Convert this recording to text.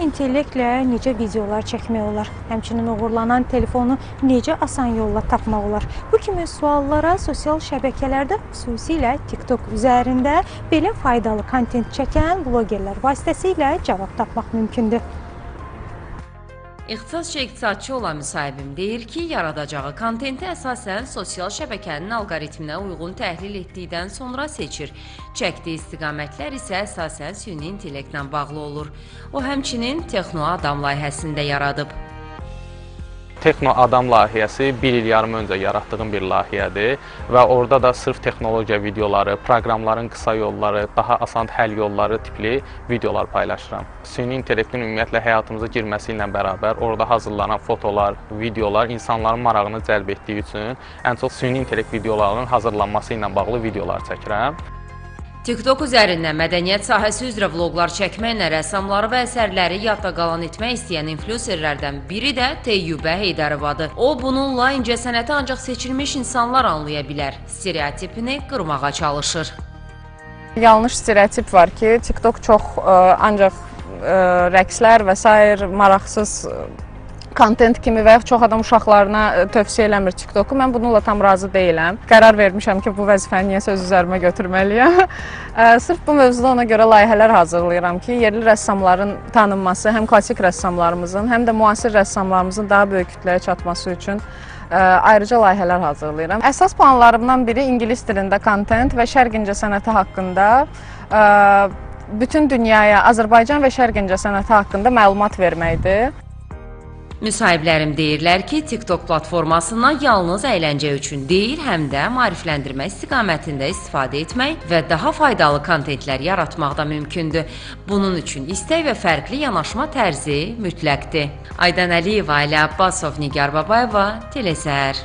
intellektlə necə videolar çəkmək olar? Həmçinin uğurlanan telefonu necə asan yolla tapmaq olar? Bu kimi suallara sosial şəbəkələrdə, xüsusilə TikTok üzərində belə faydalı kontent çəkən blogerlər vasitəsilə cavab tapmaq mümkündür. İxtisasca iqtisadçı olan müsahibim deyir ki, yaradacağı kontenti əsasən sosial şəbəkənin alqoritminə uyğun təhlil etdikdən sonra seçir. Çəkdiyi istiqamətlər isə əsasən süni intellektlə bağlı olur. O həmçinin Texno Adam layihəsində yaradıb. Texno Adam layihəsi 1 il yarım öncə yaratdığım bir layihədir və orada da sırf texnologiya videoları, proqramların qısa yolları, daha asan həll yolları tipli videolar paylaşıram. Süni intellektin ümumiyyətlə həyatımıza girməsi ilə bərabər orada hazırlanan fotolar, videolar insanların marağını cəlb etdiyi üçün ən çox süni intellekt videolarının hazırlanması ilə bağlı videolar çəkirəm. TikTok üzərindən mədəniyyət sahəsi üzrə vloqlar çəkməklə rəssamları və əsərləri yadda qalan etmək istəyən influencerlərdən biri də Teyyubə Heydərovadır. O, bununla incəsənəti ancaq seçilmiş insanlar anlaya bilər, stereotipini qırmağa çalışır. Yanlış stereotip var ki, TikTok çox ancaq rəqslər və s. maraqsız kontent kimi və çox adam uşaqlarına tövsiyə eləmir TikToku. Mən bununla tam razı deyiləm. Qərar vermişəm ki, bu vəzifəni niyəsə öz üzərimə götürməliyəm. Sırf bu mövzuda ona görə layihələr hazırlayıram ki, yerli rəssamların tanınması, həm klassik rəssamlarımızın, həm də müasir rəssamlarımızın daha böyük kütləyə çatması üçün ayrıca layihələr hazırlayıram. Əsas planlarımdan biri ingilis dilində kontent və şərq incəsənəti haqqında bütün dünyaya Azərbaycan və şərq incəsənəti haqqında məlumat verməkdir. Müsahiblərim deyirlər ki, TikTok platformasından yalnız əyləncə üçün deyil, həm də maarifləndirmə istiqamətində istifadə etmək və daha faydalı kontentlər yaratmaq da mümkündür. Bunun üçün istək və fərqli yanaşma tərzi mütləqdir. Aydan Əliyeva, Əli Abbasov, Nigar Babayeva, Telesər.